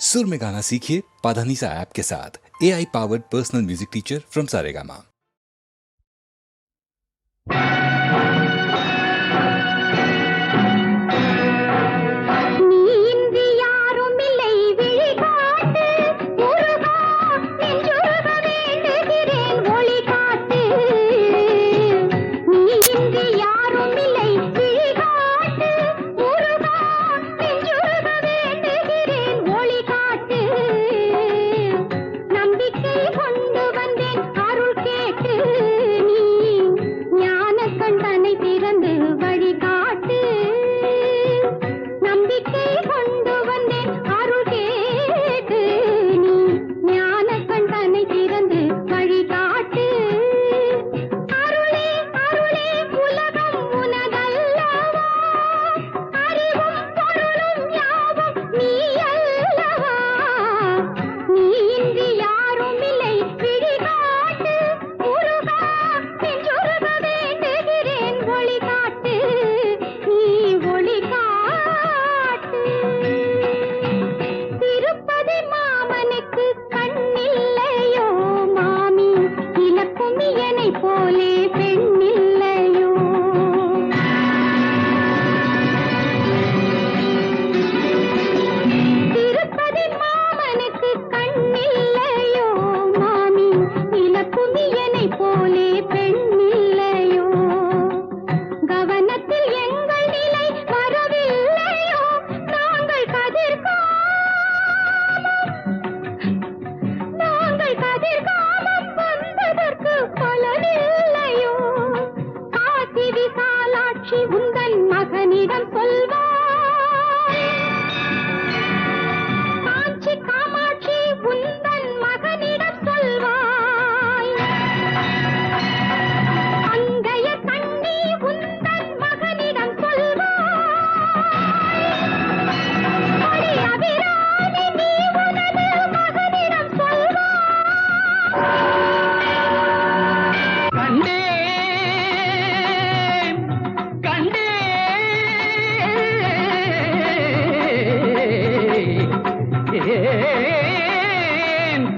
सुर में गाना सीखिए पाधानीसा ऐप के साथ। AI powered personal music teacher from Saregama.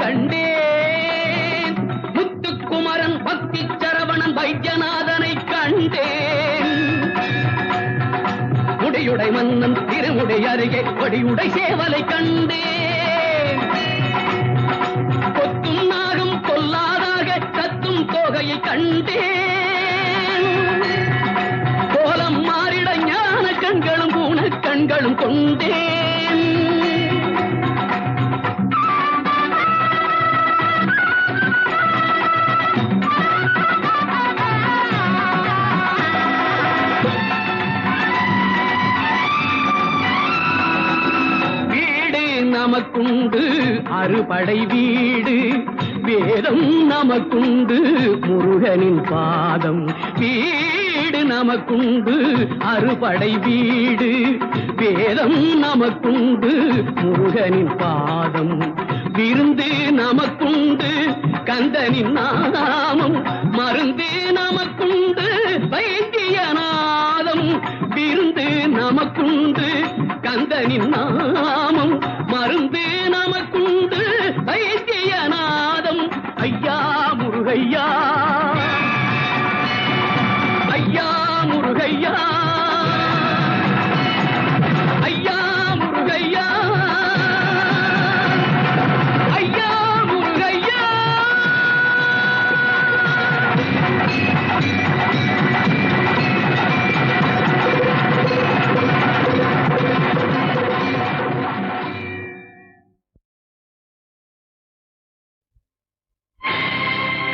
கண்டேன் முத்துக்குமரன் பக்தி சரவணன் வைத்தியநாதனை கண்டேன். முடியுடை மன்னன் திருமுடை அருகே கொடியுடை சேவலை கண்டேன். கொத்தும் நாகம் கொல்லாதாக கத்தும் தோகையை கண்டேன். கோலம் மாறிட ஞான கண்களும் ஊன கண்களும் கொண்டேன். நமக்குண்டு அறுபடை வீடு, வேதம் நமக்குண்டு முருகனின் பாதம். வீடு நமக்குண்டு அறுபடை வீடு, வேதம் நமக்குண்டு முருகனின் பாதம். விருந்து நமக்குண்டு கந்தனின் நாமம், மருந்து நமக்குண்டு வைத்தியநாதம். விருந்து நமக்குண்டு கந்தனின் நாமம், மருந்து நமக்குண்டு வைத்தியநாதம். ஐயா முருகையா, ஐயா முருகையா, ஐயா முருகையா, ஐயா முருகையா.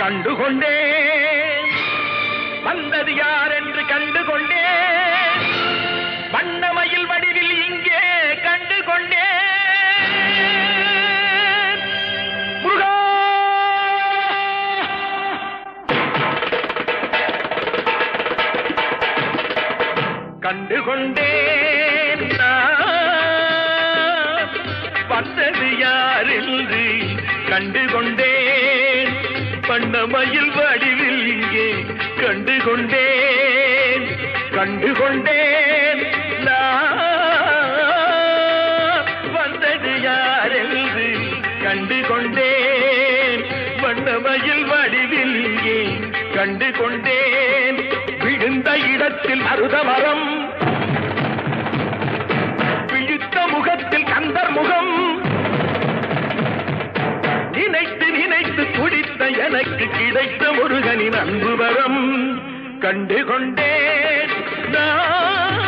கண்டுகொண்டேன் வந்தது யார் என்று கண்டுகொண்டேன். வண்ணமயில் வடிவில் இங்கே கண்டுகொண்டேன். முருகா கண்டுகொண்டேன் வந்தது யார் என்று கண்டுகொண்டேன். வண்ணமயில் வடிவில் இங்கே கண்டுகொண்டேன். கண்டுகொண்டேன் வந்தது யார் கண்டு கொண்டேன் விழுந்த இடத்தில் மருதமரம், விழித்த முகத்தில் கந்தர் முகம், நினைத்து நினைத்து துடித்த எனக்கு கிடைத்த முருகனின் அன்பு வரம் கண்டு கொண்டேன். நான்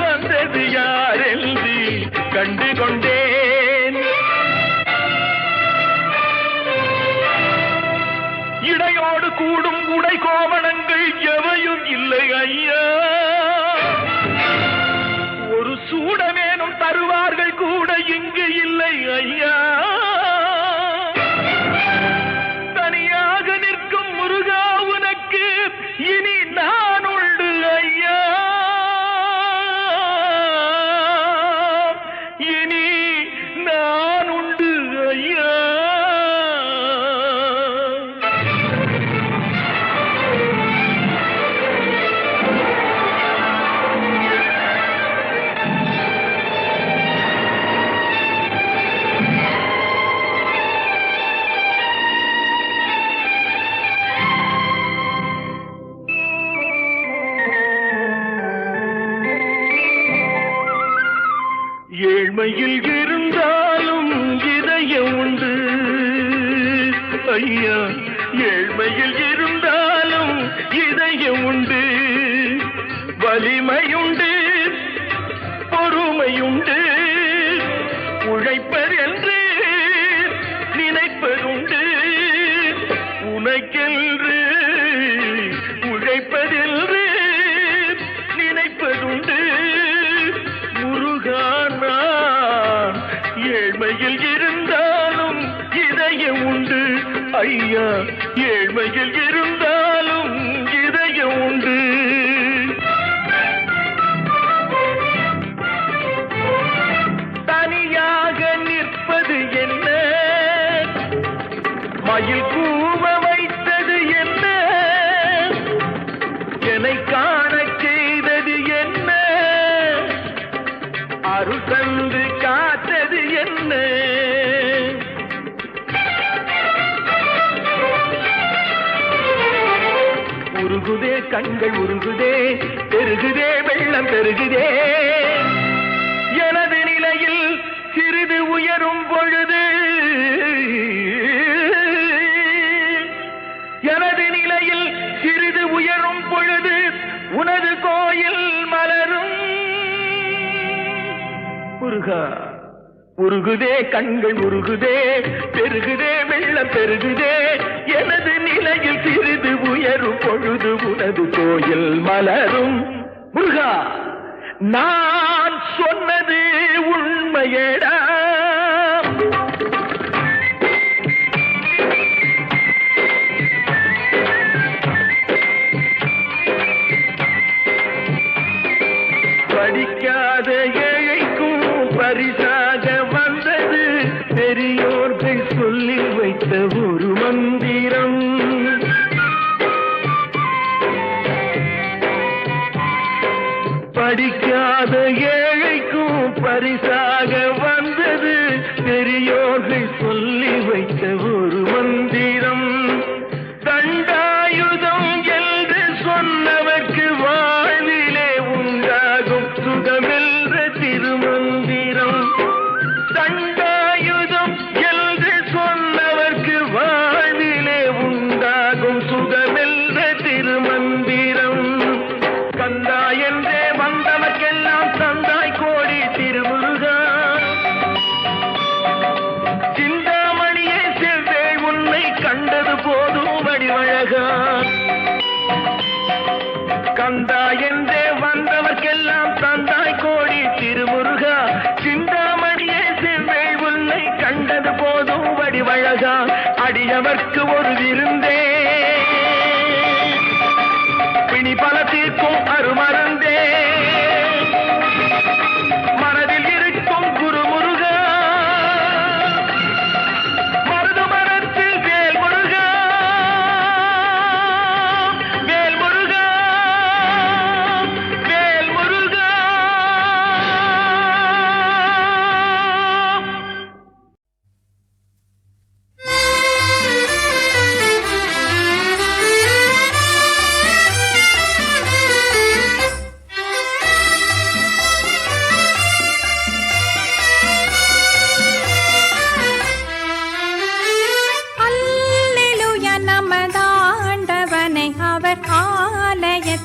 வந்தது யாரென்று கண்டு கொண்டேன். இடையோடு கூடும் உடை கோவணங்கள் எவையும் இல்லை ஐயா, ஒரு சூடமேனும் தருவார்கள் கூட இங்கு இல்லை ஐயா. தனியாக நிற்கும் முருகா உனக்கு இனி நான் உண்டு ஐயா, இனி நான் உண்டு ஐயா. ஏழ்மையில் இருந்தாலும் இதயம் உண்டு ஐயா, ஏழ்மையில் இருந்தாலும் இதயம் உண்டு, வலிமையுண்டு பொறுமையுண்டு, உழைப்பதென்று நினைப்பதுண்டு, உனக்கென்று உழைப்பதென்று நினைப்பதுண்டு. முருகானான் ஏழ்மையில் இருந்தாலும் இதயம் உண்டு ஐயா, ஏழ்மையில் இருந்தாலும் இதயம் உண்டு. தனியாக நிற்பது என்ன, மயில் கூவ வைத்தது என்ன, என்னை காண செய்தது என்ன, அருள் தந்து காத்தது என்ன. உருகுதே கண்கள் உருகுதே, பெருகுதே வெள்ளம் பெருகுதே, எனது நிலையில் சிறிது உயரும் பொழுது, எனது நிலையில் சிறிது உயரும் பொழுது உனது கோயில் மலரும். முருகா உருகுதே கண்கள் உருகுதே, பெருகுதே வெள்ளம் பெருகுதே, எனது நிலையில் சிறிது உயரும் பொழுது உனது கோயில் மலரும். முருகா நான் சொன்னது உண்மையடா, படிக்காத ஏழைக்கும் பரிசாக வந்தது பெரியோர்கள் சொல்லி வைத்த ஒரு மந்திரம். படிக்காத ஏழைக்கும் பரிசாக வந்தது பெரியோர்கள் சொல்லி வைத்த ஒரு மந்திரம். தண்டாயுதம் என்று சொன்னவர்க்கு வாழ்விலே உண்டாகும் சுகமென்ற திருமந்திரம். தண்டாயுதம் என்று சொன்னவர்க்கு வாழ்விலே உண்டாகும் சுகமென்ற திருமந்திரம். கந்தா என்றே வந்தவர்க்கெல்லாம் தந்தாய் கோடி திருமுருகா, சிந்தாமணியே செவ்வேள் உன்னை கண்டது போதும் வடிவழகா. கந்தா என்றே வந்தவர்க்கெல்லாம் தந்தாய் கோடி திருமுருகா, சிந்தாமணியே செவ்வேள் உன்னை கண்டது போதும் வடிவழகா. அடியவர்க்கு ஒரு விருந்தே, பிணி பல தீர்க்கும் அருமருந்தே, மனதில் இருக்கும் குருமுருகா, மருது மரத்தில் வேல் முருகா, வேல் முருகா, வேல் முருகா.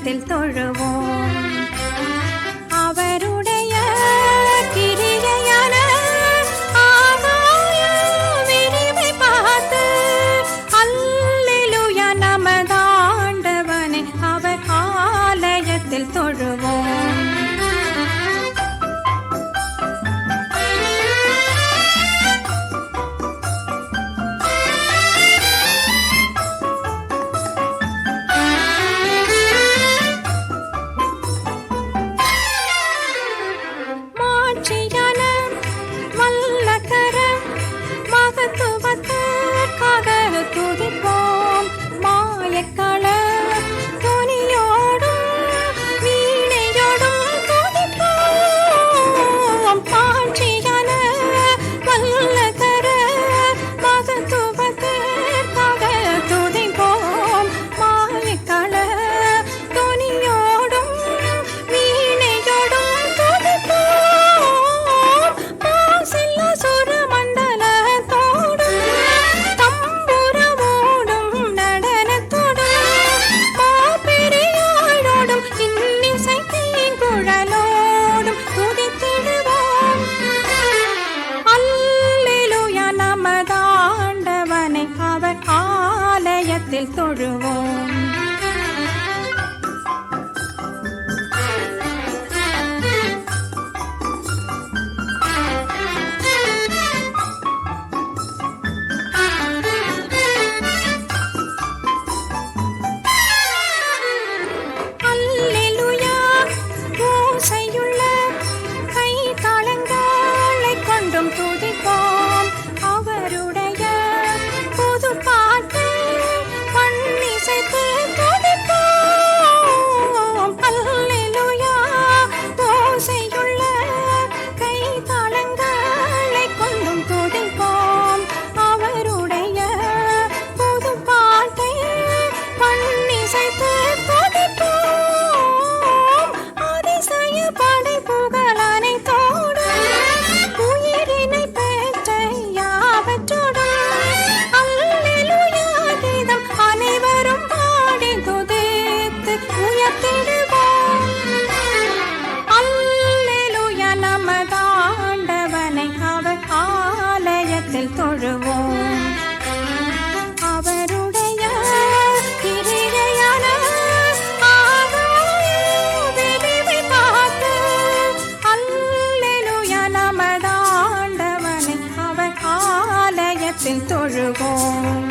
ஆலயத்தில் தொழுவோம். அவருடைய கிரியையான ஆகாய விரிவை பார்த்து அல்லேலூயா நமதாண்டவனை அவர் ஆலயத்தில் தொழுவோம். தொழுவோம். அல்லேலூயா ஓசையுள்ள கை தாளங்களை கொண்டும் துதிப்போம். அவருடைய புது பாட்டு அல்லேலூயா ஓசையுள்ள கை தாளங்களை கொண்டும் துதிப்போம். அவருடைய புது பாட்டை பண்ணிசைத்து துதிப்போம். அதிசய படைப்புகள் அனைத்தோடு உயிரினை பெற்ற யாவற்றோடு அல்லேலூயா கீதம் அனைவரும் பாடி துதித்து உயர்த்திடுவோம். அல்லேலூயா நமதாண்டவனை அவர் ஆலயத்தில் தொழுவோம். அவருடைய கிரியையான ஆகாய விரிவை பார்த்து அல்லேலூயா நமதாண்டவனை அவர் ஆலயத்தில் தொழுவோம்.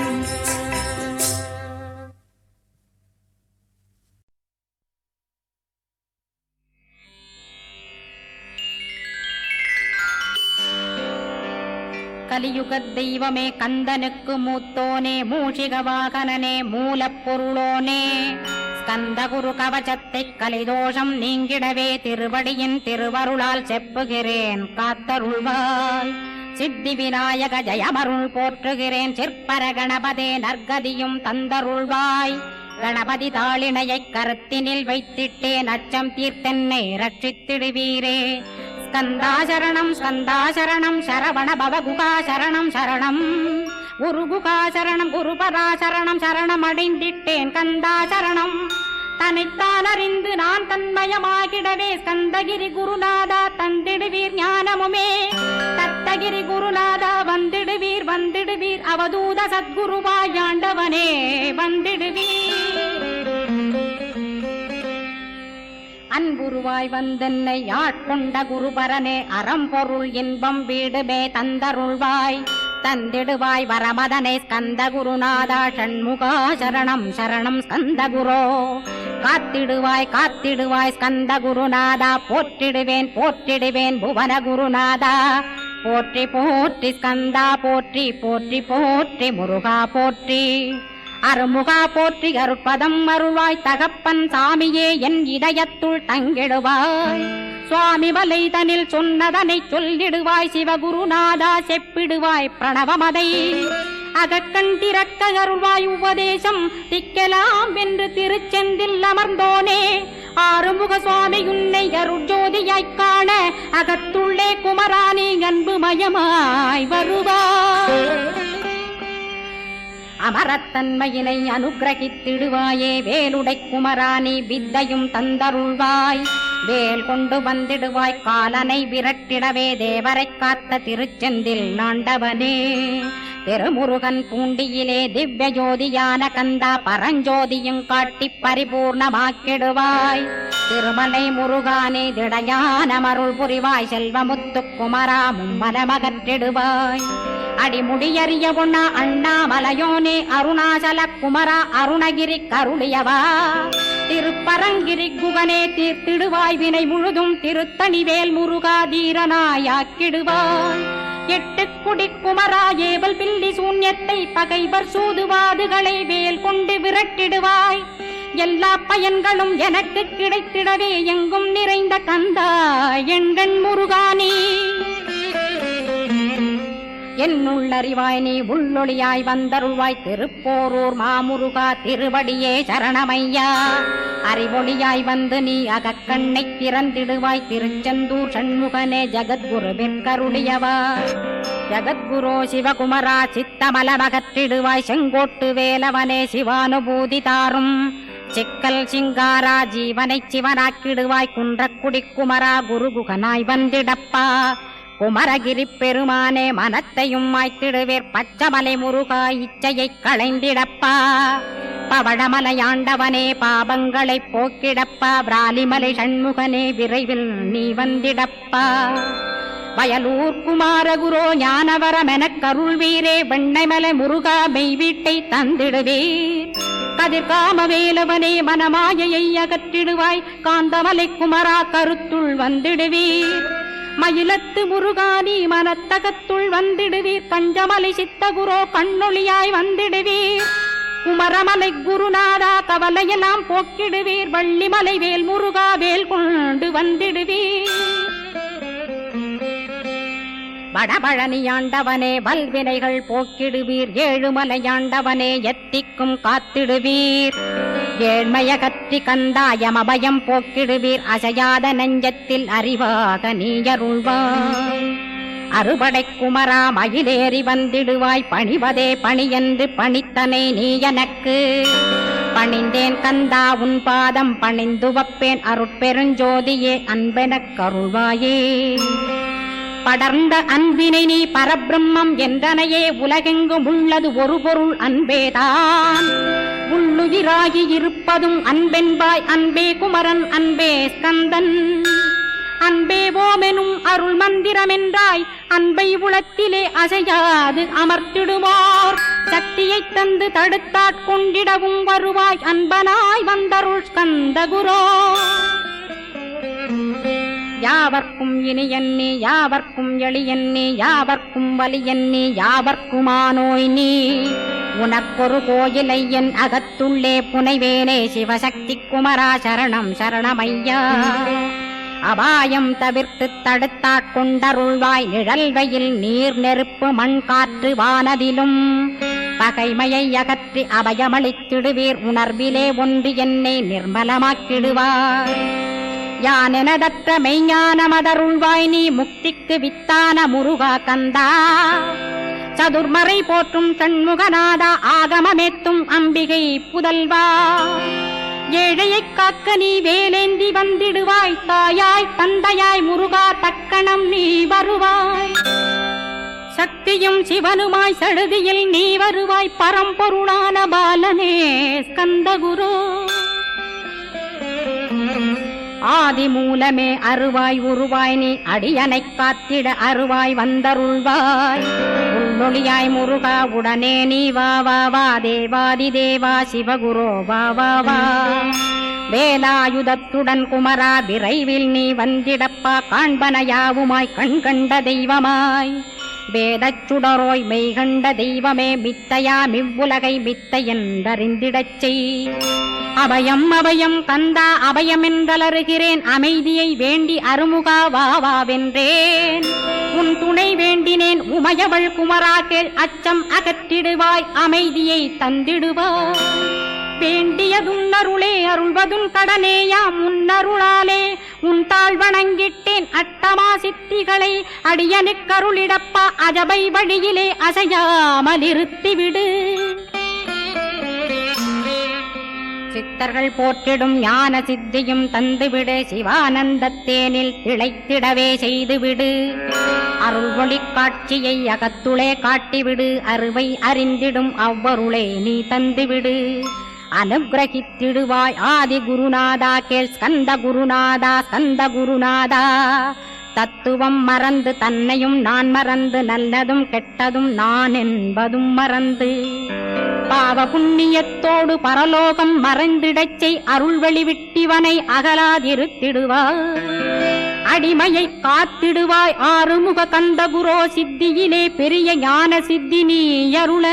கலியுகத் தெய்வமே கந்தனுக்கு மூத்தோனே மூஷிக வாகனனே மூலப்பொருளோனே ஸ்கந்தகுரு கவசத்தை கலிதோஷம் நீங்கிடவே திருவடியின் திருவருளால் செப்புகிறேன் காத்தருள்வாய். சித்தி விநாயக ஜெயமருள் போற்றுகிறேன். சிற்பர கணபதே நற்கதியும் தந்தருள்வாய். கணபதி தாளிணையைக் கருத்தினில் வைத்திட்டேன் அச்சம் தீர்த்தென்னை ரட்சித்திடுவீரே. ஸ்கந்தாசரணம் ஸ்கந்தாசரணம் சரவண பவகுகாசரணம் சரணம் குருகுகாசரணம் குருபராசரணம் சரணம் அடைந்திட்டேன் கந்தாசரணம். தன்னைத்தான் அறிந்து நான் தன்மயமாகிடவே ஸ்கந்தகிரி குருநாதா தந்திடுவீர் ஞானமுமே. தத்தகிரி குருநாதா வந்திடுவீர் வந்திடுவீர் அவதூத சத்குருவாயாண்டவனே வந்திடுவீர். அன்புருவாய் வந்தென்னை ஆட்கொண்ட குருபரனே அறம்பொருள் இன்பம் வீடுமே தந்தருள்வாய். தந்திடுவாய் வரமதனை ஸ்கந்த குருநாதா ஷண்முகா சரணம் சரணம் ஸ்கந்த குரோ. காத்திடுவாய் காத்திடுவாய் ஸ்கந்த குருநாதா போற்றிடுவேன் போற்றிடுவேன் புவன குருநாதா. போற்றி போற்றி ஸ்கந்தா போற்றி போற்றி போற்றி முருகா போற்றி. அருமுகா போற்றி அருட்பதம் அருள்வாய் தகப்பன் சாமியே என் இதயத்துள் தங்கிடுவாய். சுவாமி வலைதனில் சொன்னதனை சொல்லிடுவாய் சிவகுருநாதா செப்பிடுவாய் பிரணவமதை. அகக்கண்டிரக்க அருள்வாய் உபதேசம் திக்கலாம் என்று திருச்செந்தில் அமர்ந்தோனே. ஆறுமுக சுவாமி உன்னை அருட்ஜோதியாய்க் காண அகத்துள்ளே குமராணி அன்பு மயமாய் வருவாய். அமரத்தன்மையினை அனுகிரகித்திடுவாயே வேலுடை குமராணி வித்தையும் தந்தருள்வாய் வேல் கொண்டு வந்திடுவாய் காலனை விரட்டிடவே தேவரை காத்த திருச்செந்தில் ஆண்டவனே திருமுருகன் பூண்டியிலே திவ்ய ஜோதியான கந்தா பரஞ்சோதியும் காட்டி பரிபூர்ணமாக்கிடுவாய் திருமலை முருகானே திடையான மருள் புரிவாய் செல்வமுத்து குமரா மும்மலமகற்றிடுவாய் அடிமுடியறிய உண்ணா அண்ணாமலையோனே அருணாசல குமரா அருணகிரி கருளியவா திருப்பரங்கிரி குகனே தீர்த்திடுவாய் வினை முழுதும் திருத்தணிவேல் முருகா தீரனாயாக்கிடுவாய் எட்டு குடி குமரா ஏவல் பில்லி சூன்யத்தை பகைவர் சூதுவாதுகளை வேல் கொண்டு விரட்டிடுவாய் எல்லா பயன்களும் எனக்கு கிடைத்திடவே எங்கும் நிறைந்த கந்தா எண்கண் முருகானே என்னுள்ளறிவாய் நீ உள்ளொளியாய் வந்தருள்வாய் திருப்போரூர் மாமுருகா திருவடியே சரணமையா அறிவொளியாய் வந்து நீ அகக்கண்ணை திறந்திடுவாய் திருச்செந்தூர் சண்முகனே ஜகத்குருவிற்கருளியவா ஜகத்குரு சிவகுமரா சித்தமலமகற்றிடுவாய் செங்கோட்டு வேலவனே சிவானுபூதி தாரும் சிக்கல் சிங்காரா ஜீவனை சிவனாக்கிடுவாய் குன்றக்குடி குமரா குருகுகனாய் வந்திடப்பா குமரகிரி பெருமானே மனத்தையும் மாய்த்திடுவேர் பச்சமலை முருகா இச்சையை களைந்திடப்பா பவழமலையாண்டவனே பாபங்களை போக்கிடப்பா பிராலிமலை சண்முகனே விரைவில் நீ வந்திடப்பா வயலூர் குமாரகுரோ ஞானவரமெனக் கருள்வீரே வெண்ணைமலை முருகா மெய் வீட்டை தந்திடுவீர் கதிர்காமவேலவனே மனமாயையை அகற்றிடுவாய் காந்தமலை குமரா கருத்துள் வந்திடுவீர் மயிலத்து முருகானி மனத்தகத்துள் வந்திடுவீர் கஞ்சமலை சித்தகுரோ கண்ணொளியாய் வந்திடுவீர் குமரமலை குருநாதா கவலையெல்லாம் போக்கிடுவீர் வள்ளிமலை வேல் முருகா வேல் கொண்டு வந்திடுவீர் வடபழனியாண்டவனே வல்வினைகள் போக்கிடுவீர் ஏழுமலையாண்டவனே எத்திக்கும் காத்திடுவீர் ஏழ்மையகற்றி கந்தாயமபயம் போக்கிடுவீர் அசையாத நெஞ்சத்தில் அறிவாக நீயருள்வாய் அறுபடை குமரா மயிலேறி வந்திடுவாய் பணிவதே பணியென்று பணித்தனை நீ எனக்கு பணிந்தேன் கந்தா உன் பாதம் பணிந்து வப்பேன் அருட்பெருஞ்சோதியே அன்பெனக் கருள்வாயே படர்ந்த அன்பினை நீ பரபிரம்மம் என்றனையே உலகெங்கும் உள்ளது ஒரு பொருள் அன்பேதான் உள்ளுயிராகி இருப்பதும் அன்பென்பாய் அன்பே குமரன் அன்பே ஸ்கந்தன் அன்பே ஓமெனும் அருள் மந்திரமென்றாய் அன்பை உளத்திலே அசையாது அமர்த்திடுவார் சக்தியை தந்து தடுத்தாட்கொண்டிடவும் வருவாய் அன்பனாய் வந்தருள் ஸ்கந்தகுரோ யாவர்க்கும் இனியன்னி யாவர்க்கும் எளியன்னி யாவர்க்கும் வலியன்னி யாவர்க்குமானோய் நீ உனக்கொரு கோயிலை என் அகத்துள்ளே புனைவேனே சிவசக்தி குமரா சரணம் சரணமையா அபாயம் தவிர்த்து தடுத்தாட்கொண்டருள்வாய் நிழல்வையில் நீர் நெருப்பு மண் காற்று வானதிலும் பகைமையை அகற்றி அபயமளித்திடுவீர் உணர்விலே ஒன்று என்னை நிர்மலமாக்கிடுவார் யானெனதற்ற மெய்ஞானமதருள்வாய் நீ முக்திக்கு வித்தான முருகா கந்தா சதுர்மறை போற்றும் சண்முகநாதா ஆகமமேத்தும் அம்பிகை புதல்வா ஏழையைக் காக்க நீ வேலேந்தி வந்திடுவாய் தாயாய் தந்தையாய் முருகா தக்கணம் நீ வருவாய் சக்தியும் சிவனுமாய் சடுதியில் நீ வருவாய் பரம்பொருளான பாலனே ஸ்கந்தகுரு ஆதி மூலமே அருவாய் உருவாய் நீ அடியனைக் காத்திட அருவாய் வந்தருள்வாய் உள்ளொளியாய் முருகா உடனே நீ வா வா வா தேவாதி தேவா சிவகுரோ வா வா வா வேலாயுதத்துடன் குமரா விரைவில் நீ வந்திடப்பா காண்பனையாவுமாய் கண் கண்ட தெய்வமாய் வேதச் சுடரோய் மெய்கண்ட தெய்வமே மித்தையா மிவ்வுலகை மித்தை என்றறிந்திடச் செய் அபயம் அபயம் கந்தா அபயமென்றலறுகிறேன் அமைதியை வேண்டி அருமுகா வா வா வென்றேன் உன் துணை வேண்டினேன் உமையவள் குமரா கேள் அச்சம் அகற்றிடுவாய் அமைதியை தந்திடுவாய் வேண்டியதுன்னருளே அருள்வதும் கடனேயாம் உன்னருளாலே உன் தாழ் வணங்கிட்டேன் அட்டமா சித்திகளை அடியனுக்கருளிடப்பா அஜபை வழியிலே அசையாமல் இருத்திவிடு சித்தர்கள் போற்றிடும் ஞான சித்தியும் தந்துவிடு, சிவானந்தத்தேனில் திளைத்திடவே செய்துவிடு. அருள் ஒளி காட்சியை அகத்துளே காட்டிவிடு, அருவை அறிந்திடும் அவ்வருளே நீ தந்துவிடு. அனுகிரகித்திடுவாய் ஆதி குருநாதா, கேள் ஸ்கந்த குருநாதா, ஸ்கந்த குருநாதா. தத்துவம் மறந்து தன்னையும் நான் மறந்து, நல்லதும் கெட்டதும் நான் என்பதும் மறந்து, பாவ புண்ணியத்தோடு பரலோகம் மறைந்திடச் செய் அருள் வெளிவிட்டிவனை அகலாதிருத்திடுவாய். அடிமையை காத்திடுவாய் ஆறுமுக கந்த குரோ, சித்தியிலே பெரிய ஞான சித்தி நீ அருள.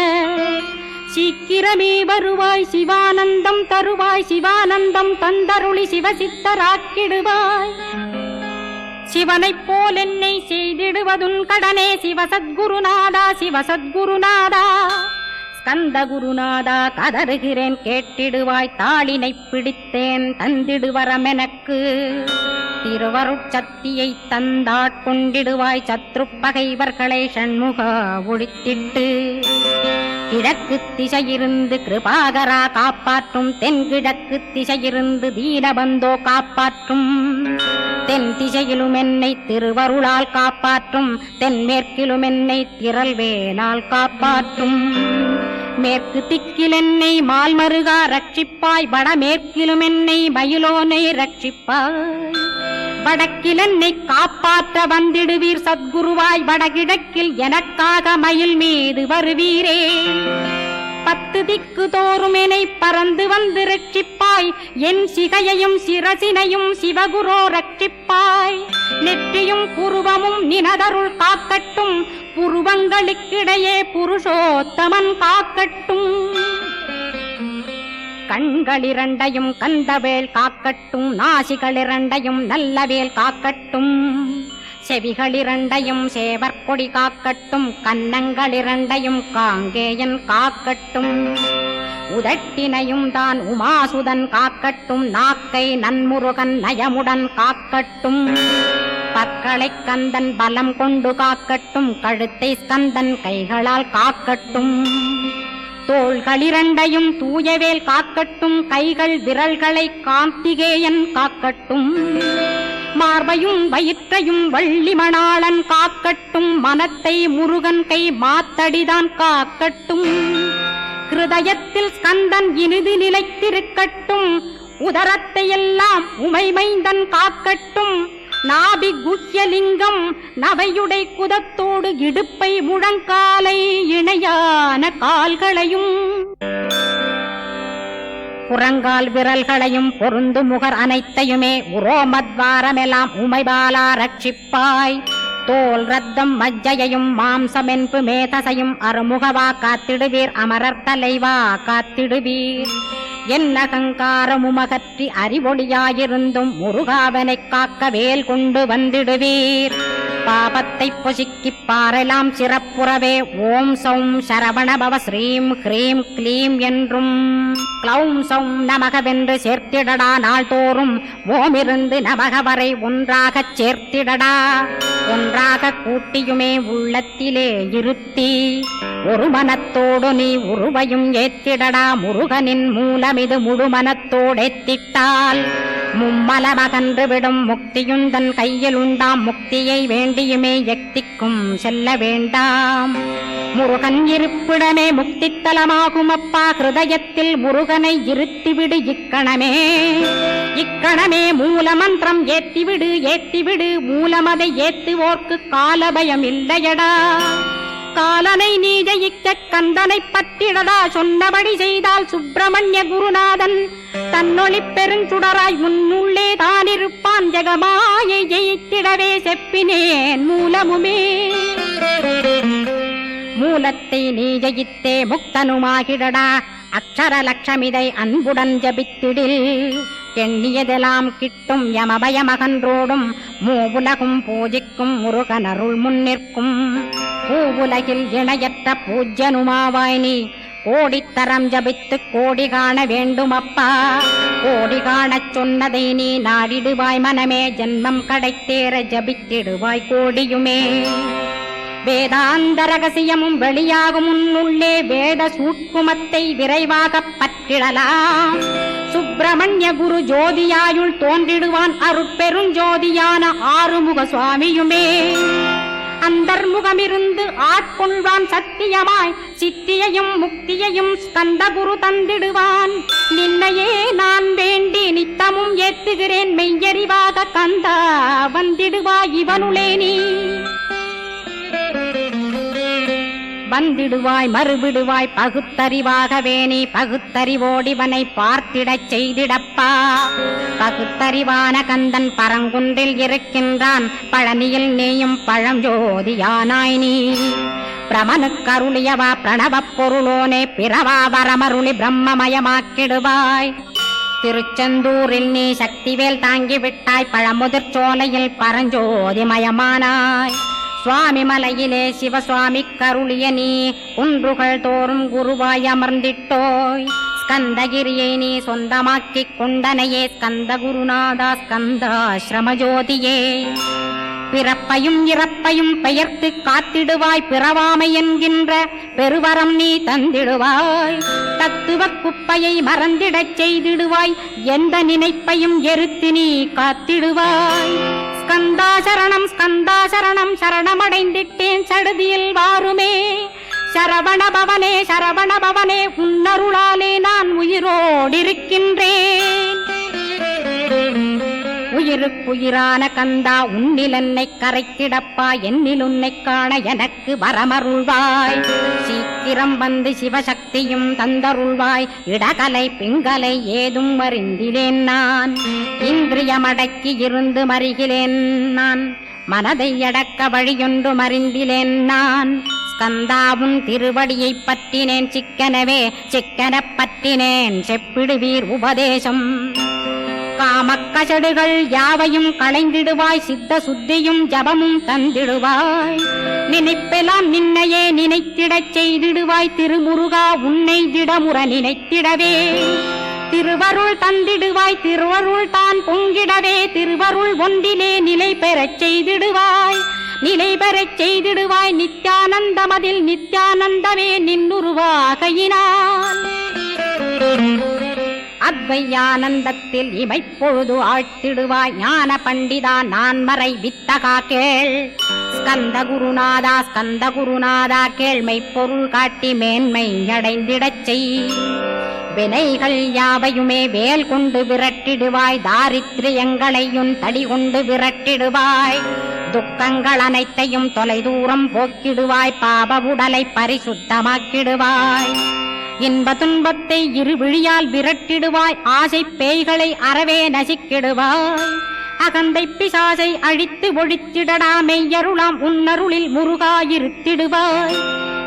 சீக்கிரமே வருவாய், சிவானந்தம் தருவாய், சிவானந்தம் தந்தருளி சிவசித்தராக்கிடுவாய். சிவனைப் போல் என்னை செய்திடுவதுன் கடனே, சிவசத்குருநாதா, சிவசத்குருநாதா. ஸ்கந்த குருநாதா கதறுகிறேன் கேட்டிடுவாய், தாளினை பிடித்தேன் தந்திடுவரமெனக்கு. திருவருட்சக்தியை தந்தாட்கொண்டிடுவாய், சத்ரு பகைவர்களை ஷண்முகா ஒழித்திட்டு. கிழக்கு திசையிருந்து கிருபாகரா காப்பாற்றும், தென்கிழக்கு திசையிருந்து தீனபந்தோ காப்பாற்றும். தென் திசையிலும் என்னை திருவருளால் காப்பாற்றும், தென்மேற்கிலும் என்னை திரள்வேனால் காப்பாற்றும். மேற்கு திக்கில் என்னை மால்மருகா ரட்சிப்பாய், வடமேற்கிலும் என்னை மயிலோனை ரட்சிப்பாய். வடக்கில் என்னை காப்பாற்ற வந்திடுவீர் சத்குருவாய், வடகிழக்கில் எனக்காக மயில் மீது வருவீரே. 10 திக்கு தோறும் என்னை பறந்து வந்து ரட்சிப்பாய், என் சிகையையும் சிரசினையும் சிவகுரோ ரட்சிப்பாய். நெற்றியும் புருவமும் நினதருள் காக்கட்டும், புருவங்களுக்கிடையே புருஷோத்தமன் காக்கட்டும். கண்களிரண்டையும் கந்தவேல் காக்கட்டும், நாசிகளிரண்டையும் நல்லவேல் காக்கட்டும். செவிகளிரண்டையும் சேவற்கொடி காக்கட்டும், கன்னங்களிரண்டையும் காங்கேயன் காக்கட்டும். உதட்டினையும் தான் உமாசுதன் காக்கட்டும், நாக்கை நன்முருகன் நயமுடன் காக்கட்டும். பற்களை கந்தன் பலம் கொண்டு காக்கட்டும், கழுத்தை ஸ்கந்தன் கைகளால் காக்கட்டும். தோள்களிரண்டையும் தூயவேல் காக்கட்டும், கைகள் விரல்களை கார்த்திகேயன் காக்கட்டும். மார்பையும் வயிற்றையும் வள்ளிமணாளன் காக்கட்டும், மனத்தை முருகன் கை மாத்தடிதான் காக்கட்டும். ஹிருதயத்தில் ஸ்கந்தன் இனிது நிலைத்திருக்கட்டும், உதரத்தை எல்லாம் உமைமைந்தன் காக்கட்டும். நாபி குஹ்யலிங்கம் நவையுடை குதத்தோடு இடுப்பை முழங்காலை இணையான கால்களையும் புறங்கால் விரல்களையும் பொருந்து முகர் அனைத்தையுமே உரோமத்வாரமெல்லாம் உமைபாலா ரட்சிப்பாய். தோல் ரத்தம் மஜ்ஜையையும் மாம்சமென்பு மேதசையும் அருமுகவா காத்திடுவீர், அமரர் தலைவா காத்திடுவீர். என் அகங்காரமுமகற்றி அறிவொளியாயிருந்தும் முருகாவனைக் காக்க வேல் கொண்டு வந்திடுவீர். பாபத்தை பொசுக்கிப் பாரெலாம் சிறப்புறவே ஓம் சௌம் சரவணபவ ஸ்ரீம் ஹ்ரீம் க்ளீம் என்றும் க்ளௌம் சௌம் நமகவென்று சேர்த்திடடா. நாள்தோறும் ஓமிருந்து நமக வரை ஒன்றாகச் சேர்த்திடடா. ஒன்றாக கூட்டியுமே உள்ளத்திலே இருத்தி, ஒரு மனத்தோடு நீ உருவையும் ஏத்திடடா. முருகனின் மூலமிது முழு மனத்தோடேத்திட்டால் மும்மலமகன்று விடும் முக்தியுந்தன் கையில் உண்டாம். முக்தியை வேண்டியுமே எக்திக்கும் செல்ல வேண்டாம். முருகன் இருப்பிடமே முக்தித்தலமாகும் அப்பா. ஹிருதயத்தில் முருகனை இருத்திவிடு இக்கணமே. இக்கணமே மூலமந்திரம் ஏத்திவிடு ஏத்திவிடு. மூலமதை ஏத்துவோர்க்கு காலபயம் இல்லையடா. காலனை நீ ஜெயிக்க கந்தனை பற்றிடடா. சொன்னபடி செய்தால் சுப்பிரமணிய குருநாதன் தன்னொளி பெருஞ்சுடராய் முன்னுள்ளே தானிருப்பான். ஜெகமாயை ஜெயித்திடவே செப்பினேன் மூலமுமே. மூலத்தை நீ ஜெயித்தே முக்தனுமாகிடடா. அக்ஷர லட்சமிதை அன்புடன் ஜபித்திடில் எண்ணியதெல்லாம் கிட்டும். யமபயமகன்றோடும் மூவுலகும் பூஜிக்கும் முருகன் அருள் முன்னிற்கும். பூவுலகில் இணையற்ற பூஜ்யனுமாவாய் நீ. கோடித்தரம் ஜபித்து கோடி காண வேண்டுமப்பா. கோடி காணச் சொன்னதை நீ நாடிடுவாய் மனமே. ஜென்மம் கடைத்தேற ஜபித்திடுவாய் கோடியுமே. வேதாந்த ரகசியமும் வெளியாகும் முன்னுள்ளே வேத சூட்குமத்தை விரைவாகப் பற்றிடலாம். சுப்பிரமணிய குரு ஜோதியாயுள் தோன்றிடுவான் அருட்பெருஞ்சோதியான ஆறுமுக சுவாமியுமே. அந்தர்முகமிருந்து ஆட்கொள்வான் சத்தியமாய் சித்தியையும் முக்தியையும் ஸ்கந்த குரு தந்திடுவான். நின்னையே நான் வேண்டி நித்தமும் ஏத்துகிறேன் மெய்யறிவாக கந்தா வந்திடுவாய் இவனுளே நீ. வந்திடுவாய் மறுவிடுவாய் பகுத்தறிவாகவே நீ. பகுத்தறிவோடிவனை பார்த்திடச் செய்திடப்பா. பகுத்தறிவான கந்தன் பரங்குன்றில் இருக்கின்றான். பழனியில் நீயும் பழஞ்சோதியானாய் நீ. பிரமனுக்கருளியவா பிரணவப் பொருளோனே பிறவா வரமருளி பிரம்மமயமாக்கிடுவாய். திருச்செந்தூரில் நீ சக்திவேல் தாங்கிவிட்டாய். பழமுதிர் சோலையில் பரஞ்சோதிமயமானாய். சுவாமி மலையிலே சிவசுவாமி கருளிய நீ குன்றுகள் தோறும் குருவாய் அமர்ந்திட்டோய். ஸ்கந்தகிரியை நீ சொந்தமாக்கிக் கொண்டனையே ஸ்கந்த குருநாதா ஸ்கந்தாஸ்ரமஜோதியே. பிறப்பையும் இறப்பையும் பெயர்த்து காத்திடுவாய். பிறவாமை என்கின்ற பெருவரம் நீ தந்திடுவாய். தத்துவ குப்பையை மறந்திடச் செய்திடுவாய். எந்த நினைப்பையும் எரித்து நீ காத்திடுவாய். ஸ்கந்தா சரணம் ஸ்கந்தா சரணம் சரணமடைந்திட்டேன் சடுதியில் வாருமே. சரவணபவனே சரவணபவனே உன்னருளாலே நான் உயிரோடிருக்கின்றேன். உயிருக்குயிரான கந்தா உன்னில் என்னை கரைத்திடப்பா. என்னில் உன்னை காண எனக்கு வரமருள்வாய். சீக்கிரம் வந்து சிவசக்தியும் தந்தருள்வாய். இடகலை பிங்கலை ஏதும் அறிந்திலேன் நான். இந்திரியமடக்கி இருந்து மறிகிலேன் நான். மனதை அடக்க வழியொன்று மறிந்திலேன் நான். ஸ்கந்தாவும் திருவடியை பற்றினேன் சிக்கனவே சிக்கனப் பற்றினேன் செப்பிடுவீர் உபதேசம். காமக்கசடுகள் யாவையும் களைந்திடுவாய். சித்த சுத்தியும் ஜபமும் தந்திடுவாய். நினைப்பெல்லாம் நின்னையே நினைத்திடச் செய்திடுவாய். திருமுருகா உன்னை திடமுற நினைத்திடவே திருவருள் தந்திடுவாய். திருவருள் தான் பொங்கிடவே திருவருள் ஒன்றிலே நிலை பெறச் செய்திடுவாய். நிலை பெறச் செய்திடுவாய். நித்யானந்தமதில் நித்யானந்தமே நின்னுருவாகையினான். அத்வையானந்தத்தில் இமைப்பொழுது ஆழ்த்திடுவாய். ஞான பண்டிதா நான் மறை வித்தகா கேள். ஸ்கந்த குருநாதா கேள்மை பொருள் காட்டி மேன்மை அடைந்திடச் செய். வினைகள் யாவையுமே வேல் கொண்டு விரட்டிடுவாய். தாரித்ரியங்களையும் தடி கொண்டு விரட்டிடுவாய். துக்கங்கள் அனைத்தையும் தொலைதூரம் போக்கிடுவாய். பாப உடலை பரிசுத்தமாக்கிடுவாய். இன்ப துன்பத்தை இருவிழியால் விரட்டிடுவாய். ஆசை பேய்களை அறவே நசிக்கிடுவாய். அகந்தை பிசாசை அழித்து ஒழித்திடடா மெய்யருளாம் உன்னருளில் முருகாயிருத்திடுவாய்.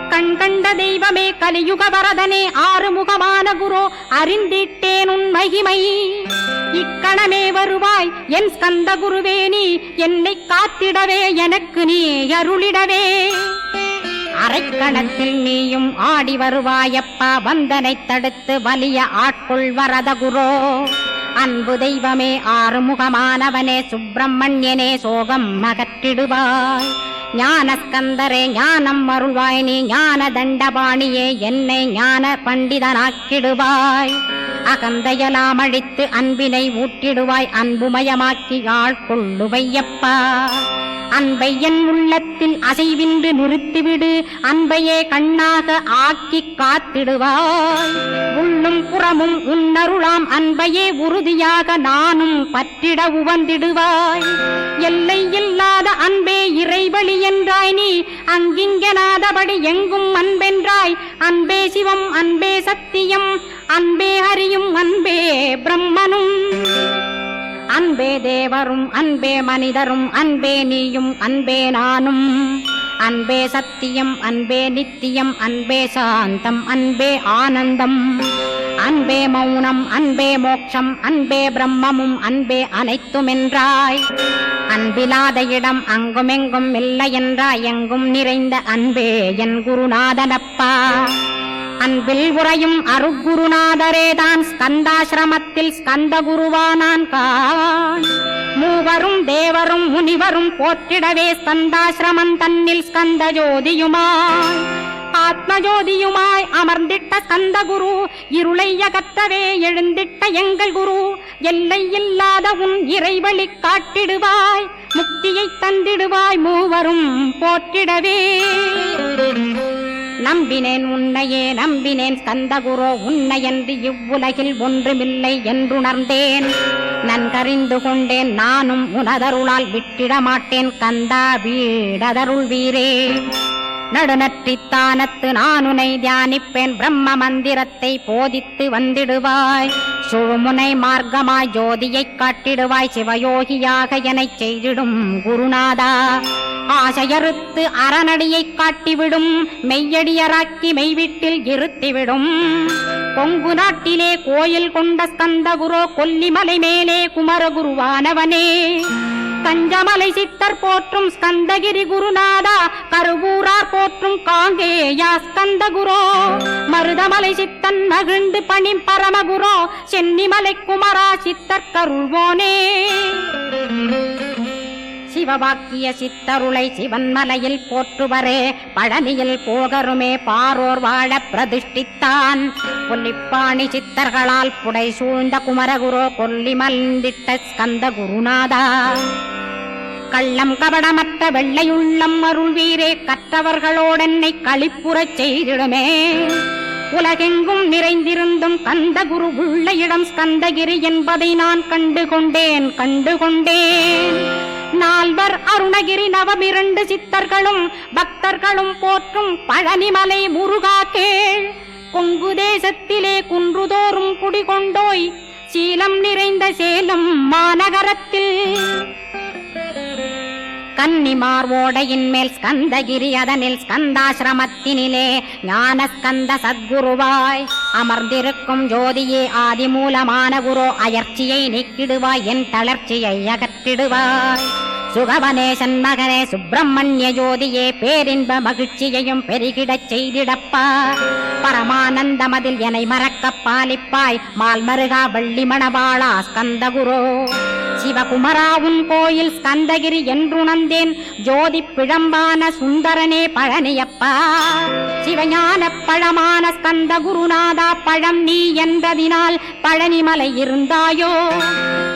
கண் கண்ட தெய்வமே கலியுக வரதனே ஆறுமுகமான குரோ அறிந்திட்டேன் உன் மகிமை. இக்கணமே வருவாய் என் ஸ்கந்த குருவே நீ. என்னை காத்திடவே எனக்கு நீ அருளிடவே. அரைக்கணத்தில் நீயும் ஆடி வருவாயப்பா. வந்தனை தடுத்து வலிய ஆட்கொள் வரத குரோ. அன்பு தெய்வமே ஆறுமுகமானவனே சுப்பிரமணியனே சோகம் அகற்றிடுவாய். ஞான ஸ்கந்தரே ஞானம் அருள்வாய் நீ. ஞான தண்டபாணியே என்னை ஞான பண்டிதனாக்கிடுவாய். அகந்தையலாம் அழித்து அன்பினை ஊட்டிடுவாய். அன்புமயமாக்கி ஆட்கொள்ளுவையப்பா. அன்பை என் உள்ளத்தில் அசைவின்றி நிறுத்திவிடு. அன்பையே கண்ணாக ஆக்கி காத்திடுவாய். உள்ளும் புறமும் உன்னருளாம் அன்பையே உறுதியாக நானும் பற்றிட உவந்திடுவாய். எல்லை இல்லாத அன்பே இறைவழி என்றாய் நீ. அங்கிங்கனாதபடி எங்கும் அன்பென்றாய். அன்பே சிவம் அன்பே சத்தியம் அன்பே ஹரியும் அன்பே பிரம்மனும். அன்பே தேவரும் அன்பே மனிதரும் அன்பே நீயும் அன்பே நானும். அன்பே சத்தியம் அன்பே நித்தியம் அன்பே சாந்தம் அன்பே ஆனந்தம். அன்பே மௌனம் அன்பே மோட்சம் அன்பே பிரம்மமும் அன்பே அனைத்துமென்றாய். அன்பிலாத இடம் அங்குமெங்கும் இல்லை என்றாய். எங்கும் நிறைந்த அன்பே என் குருநாதனப்பா. அன்பில் உறையும் அருக்குருநாதரேதான் ஸ்கந்தாசிரமத்தில் ஸ்கந்த குருவானான் கான். மூவரும் தேவரும் முனிவரும் போற்றிடவே ஸ்கந்தாசிரமம் தன்னில் ஸ்கந்த ஜோதியுமாய் ஆத்மஜோதியுமாய் அமர்ந்திட்ட ஸ்கந்த குரு இருளை அகற்றவே எழுந்திட்ட எங்கள் குரு எல்லை இல்லாத உன் இறைவழி காட்டிடுவாய் முக்தியை தந்திடுவாய் மூவரும் போற்றிடவே நம்பினேன் உன்னையே நம்பினேன் ஸ்கந்தகுரோ உன்னையன்றி இவ்வுலகில் ஒன்றுமில்லை என்றுணர்ந்தேன் நன்கறிந்து கொண்டேன் நானும் உனதருளால் விட்டிட மாட்டேன் கந்தா வீடதருள் வீரே நடுநற்றித்தானத்து நான் உனை தியானிப்பேன் பிரம்ம மந்திரத்தை போதித்து வந்திடுவாய் சுழுமுனை மார்க்கமாய் ஜோதியைக் காட்டிடுவாய் சிவயோகியாக எனச் செய்திடும் குருநாதா ஆசையறுத்து அறநடியைக் காட்டிவிடும் மெய்யடியராக்கி மெய்வீட்டில் இருத்திவிடும் கொங்கு நாட்டிலே கோயில் கொண்ட ஸ்கந்தகுரோ கொல்லிமலை மேலே குமரகுருவானவனே கஞ்சமலை சித்தர் போற்றும் ஸ்கந்தகிரி குருநாதா கருவூரார் போற்றும் காங்கேயா ஸ்கந்தகுரோ மருதமலை சித்தன் மகிழ்ந்து பணி பரமகுரோ சென்னிமலை குமரா சித்தர் கருள்வோனே சிவவாக்கிய சித்தருளை சிவன்மலையில் போற்றுவரே பழனியில் போகருமே பாரோர் வாழ பிரதிஷ்டித்தான் கொல்லிப்பாணி சித்தர்களால் புடை சூழ்ந்த குமரகுரோ கொல்லிமல்ந்திட்ட ஸ்கந்த குருநாதா கள்ளம் கபடமற்ற வெள்ளையுள்ளம் அருள் வீரே கற்றவர்களோடென்னை களிப்புறச் செய்திடுமே உலகெங்கும் நிறைந்திருந்தும் கந்த குரு உள்ள இடம் ஸ்கந்தகிரி என்பதை நான் கண்டுகொண்டேன் நால்வர் அருணகிரி நவமிரண்டு சித்தர்களும் பக்தர்களும் போற்றும் பழனிமலை முருகா கேள் கொங்கு தேசத்திலே குன்றுதோறும் குடிகொண்டோய் சீலம் நிறைந்த சேலம் மாநகரத்தில் கன்னிமார் ஓடையின் மேல் ஸ்கந்தகிரி அதனில் ஸ்கந்தாசிரமத்தினிலே ஞான ஸ்கந்த சத்குருவாய் அமர்ந்திருக்கும் ஜோதியே ஆதிமூலமான குரு அயர்ச்சியை நீக்கிடுவாய் என் தளர்ச்சியை அகற்றிடுவாய் சுகவனேசன் மகனே சுப்பிரமணிய ஜோதியே பேரின்ப மகிழ்ச்சியையும் பெருகிடச் செய்திடப்பா பரமானந்தமதில் என்னை மறக்க பாலிப்பாய் மால்மருகா வள்ளி மணவாளா ஸ்கந்தகுரோ சிவகுமரா உன் கோயில் ஸ்கந்தகிரி என்றுணர்ந்தேன் ஜோதி பிழம்பான சுந்தரனே பழனியப்பா சிவஞான பழமான ஸ்கந்த குருநாதா பழம் நீ என்றதினால் பழனிமலை இருந்தாயோ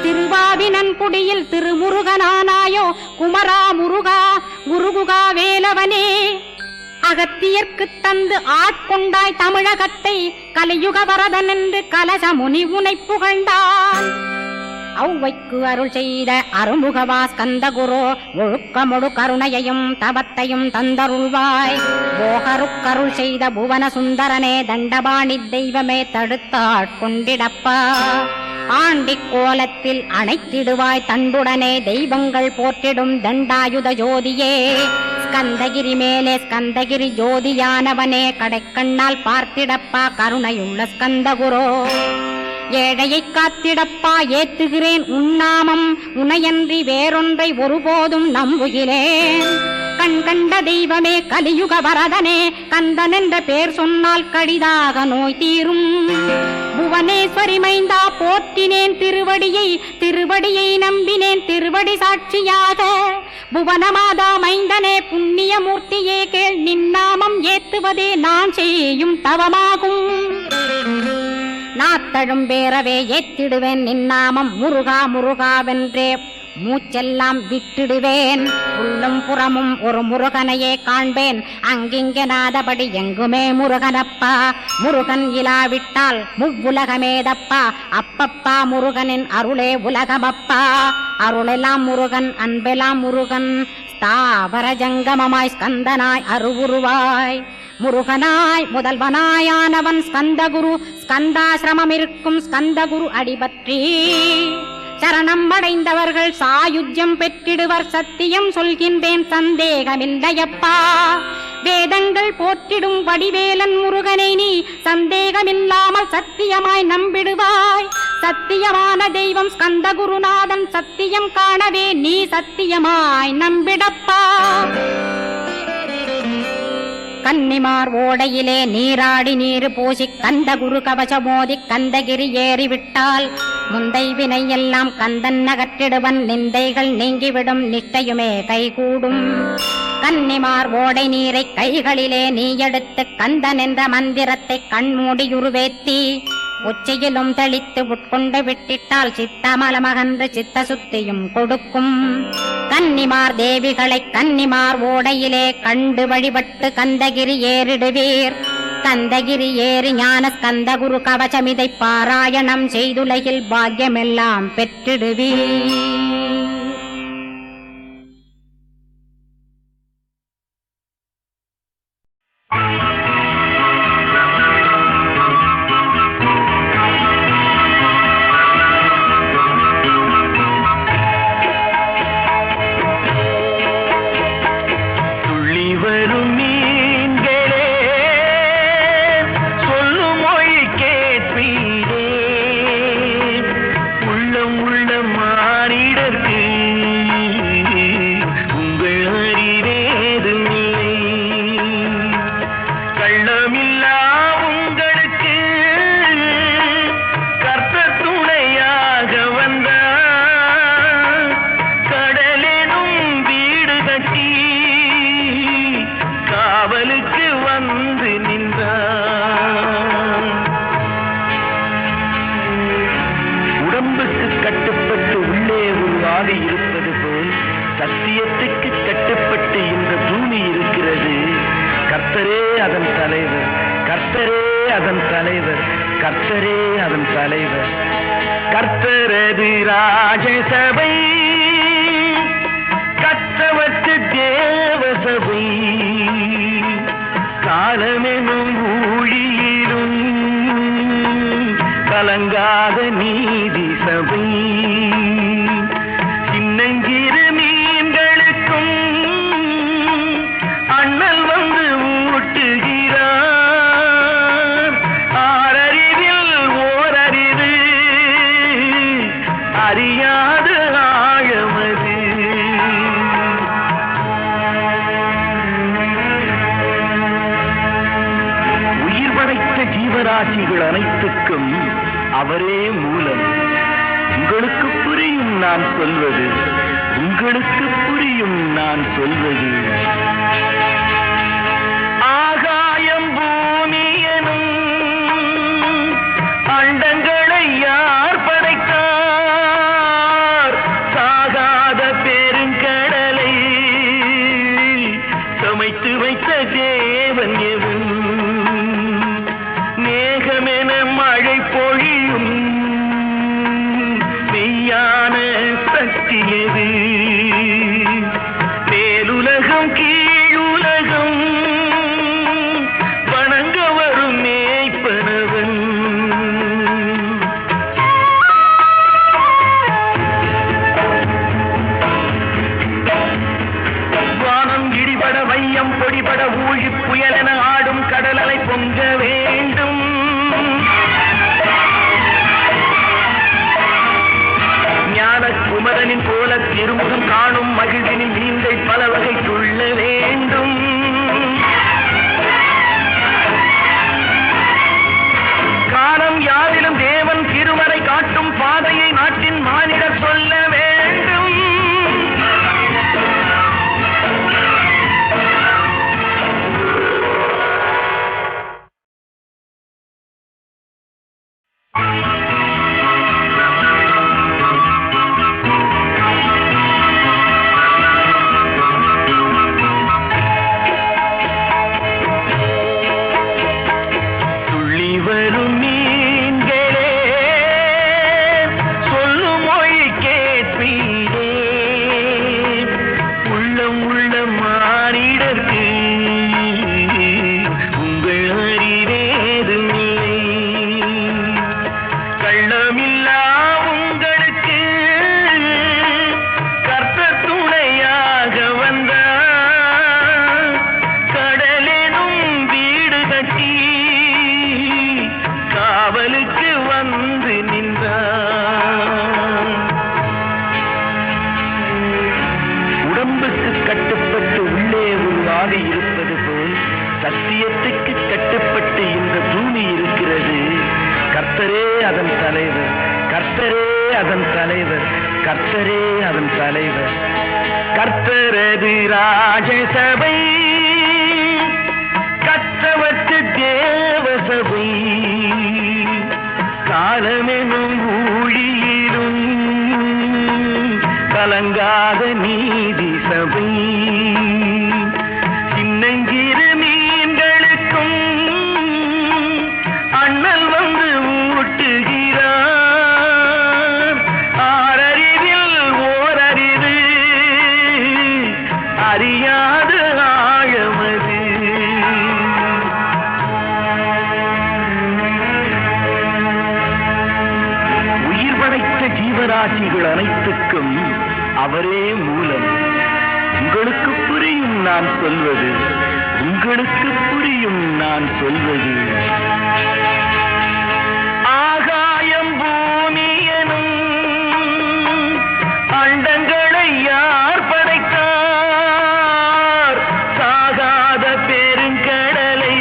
திருவாவினன்குடியில் திருமுருகனானாயோ குமரா முருகா குருகுகா வேலவனே அகத்தியர்க்கு தந்து ஆட்கொண்டாய் தமிழகத்தை கலியுக வரதன் என்று கலச முனி உனை புகழ்ந்தான் ஔவைக்கு அருள் செய்த அருமுகவா ஸ்கந்தகுரோ ஒழுக்கமொடு கருணையையும் தவத்தையும் தந்தருள்வாய் போகருக்கருள் செய்த புவன சுந்தரனே தண்டபாணி தெய்வமே தடுத்தாட்கொண்டிடப்பா ஆண்டி கோலத்தில் அணைத்திடுவாய் தண்டுடனே தெய்வங்கள் போற்றிடும் தண்டாயுத ஜோதியே ஸ்கந்தகிரி மேலே ஸ்கந்தகிரி ஜோதியானவனே கடைக்கண்ணால் பார்த்திடப்பா கருணையுள்ள ஸ்கந்தகுரோ ஏழையை காத்திடப்பா ஏத்துகிறேன் உன்னாமம் உனையன்றி வேறொன்றை ஒருபோதும் நம்புகிறேன் கண் கண்ட தெய்வமே கலியுக வரதனே கந்தன் என்ற பேர் சொன்னால் கடிதாக நோய் தீரும் புவனேஸ்வரி மைந்தா போற்றினேன் திருவடியை நம்பினேன் திருவடி சாட்சியாக புவனமாதா மைந்தனே புண்ணியமூர்த்தியே கேள் நின்னாமம் ஏத்துவதே நான் செய்யும் தவமாகும் நாத்தழும் பேரவே ஏத்திடுவேன் நின்னாமம் முருகா முருகாவென்றே மூச்செல்லாம் விட்டிடுவேன் உள்ளும் புறமும் ஒரு முருகனையே காண்பேன் அங்கிங்கெனாதபடி எங்குமே முருகனப்பா முருகன் இலாவிட்டால் முவ்வுலகமேதப்பா அப்பப்பா முருகனின் அருளே உலகமப்பா அருளெல்லாம் முருகன் அன்பெல்லாம் முருகன் ஸ்தாவர ஜங்கமமாய் ஸ்கந்தனாய் அருவுருவாய் முருகனாய் முதல்வனாயானவன் ஸ்கந்தகுரு ஸ்கந்தாசிரமம் இருக்கும் ஸ்கந்தகுரு அடிபற்றி சரணம் அடைந்தவர்கள் சாயுஜ்யம் பெற்றிடுவர் சத்தியம் சொல்கின்றேன் சந்தேகமில்லையப்பா வேதங்கள் போற்றிடும் வடிவேலன் முருகனை நீ சந்தேகமில்லாமல் சத்தியமாய் நம்பிடுவாய் சத்தியமான தெய்வம் ஸ்கந்தகுருநாதன் சத்தியம் காணவே நீ சத்தியமாய் நம்பிடப்பா கன்னிமார் ஓடையிலே நீராடி நீரு பூசி கந்த குரு கவசமோதி கந்தகிரி ஏறிவிட்டால் முந்தை வினை எல்லாம் கந்தன் நகற்றிடுவன் நிந்தைகள் நீங்கிவிடும் நிஷ்டையுமே கைகூடும் கன்னிமார் ஓடை நீரை கைகளிலே நீ எடுத்து கந்தன் என்ற மந்திரத்தை கண்மூடியுருவேத்தி உச்சியிலும் தெளித்து உட்கொண்டு விட்டிட்டால் சித்தமலமகன்று சித்த சுத்தியும் கொடுக்கும் கன்னிமார் தேவிகளை கன்னிமார் ஓடையிலே கண்டு வழிபட்டு கந்தகிரி ஏறிடுவீர் கந்தகிரி ஏறி ஞான ஸ்கந்த குரு கவசமிதை பாராயணம் செய்துலகில் பாக்கியமெல்லாம் பெற்றிடுவீர். கர்த்தரே அதன் தலைவர் கர்த்தரது ராஜசபை கற்றவற்று தேவசபை காலமெனும் ஊழியிலும் கலங்காத நீதி சபை சின்னஞ்சிறு மீன்களுக்கும் அண்ணல் வந்து ஊட்டுகிறார் அறியாத ஆழமது உயிர் படைத்த ஜீவராசிகள் அனைத்துக்கும் அவரே மூலம். உங்களுக்கு புரியும் நான் சொல்வது, உங்களுக்கு புரியும் நான் சொல்வது. ஆகாயம் பூமி எனும் அண்டங்களை யார் படைத்தார்? சாகாத பெருங்கடலை சமைத்து வைத்த தேவன் எவன்? மேகமென மழை பொழியும் மெய்யான சக்தி எது? மேலுலகம் கீழுலகம் வணங்க வரும் மேய்ப்பனவன். வானம் இடிபட வையம் பொடிபட ஊழி புயலென ஆடும் கடலலை பொங்க வேண்டும். ஞான குமரனின் போல திருமுகம் காணும் மகிழ்வினில் நீந்தை பல வகை துள்ள வேண்டும். காலம் யாரிலும் தேவன் திருமறை காட்டும் பாதையை நாட்டின் மானிடர் சொல்ல வேண்டும். இருப்பது போல் சத்தியத்துக்கு கட்டுப்பட்டு இந்த பூமி இருக்கிறது. கர்த்தரே அதன் தலைவர், கர்த்தரே கர்த்தரே அதன் தலைவர். கர்த்தரது ராஜசபை, கற்றவற்று தேவசபை. காலமெனும் ஊழியிலும் கலங்காத நீதி சபை. சின்னஞ்சிறு மீன்களுக்கும் அண்ணல் வந்து ஊட்டுகிறார். ஆறறிவில் ஓரறிவு அறியாத ஆழமது. உயிர் படைத்த ஜீவராசிகள் அனைத்துக்கும் அவரே மூலம். உங்களுக்கு புரியும் நான் சொல்வது, உங்களுக்கு புரியும் நான் சொல்வது. ஆகாயம் பூமியனும் அண்டங்களை யார் படைத்தார்? சாகாத பெருங்கடலை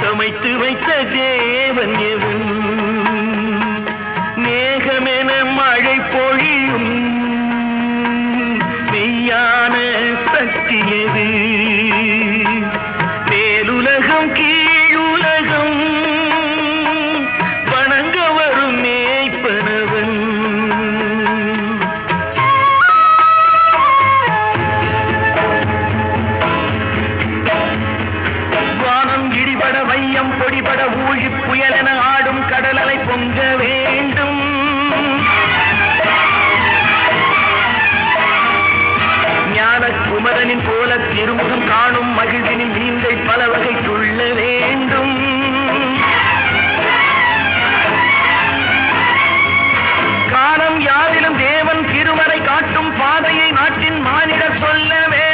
சமைத்து வைத்த தேவன் எவன்? மேகமென மழை பொழியும் மெய்யான சக்தி எது? மேலுலகம் கீழுலகம் வணங்க வரும் மேய்ப்பனவன். வானம் இடிபட வையம் பொடிபட ஊழி புயலென ஆடும் கடலலை பொங்க வேண்டும். குமரனின் போல திருமுகம் காணும் மகிழ்வினில் மீன்கள் பல வகை துள்ள வேண்டும். காலம் யாரிலும் தேவன் திருமறை காட்டும் பாதையை நாட்டின் மானிடர் சொல்லவே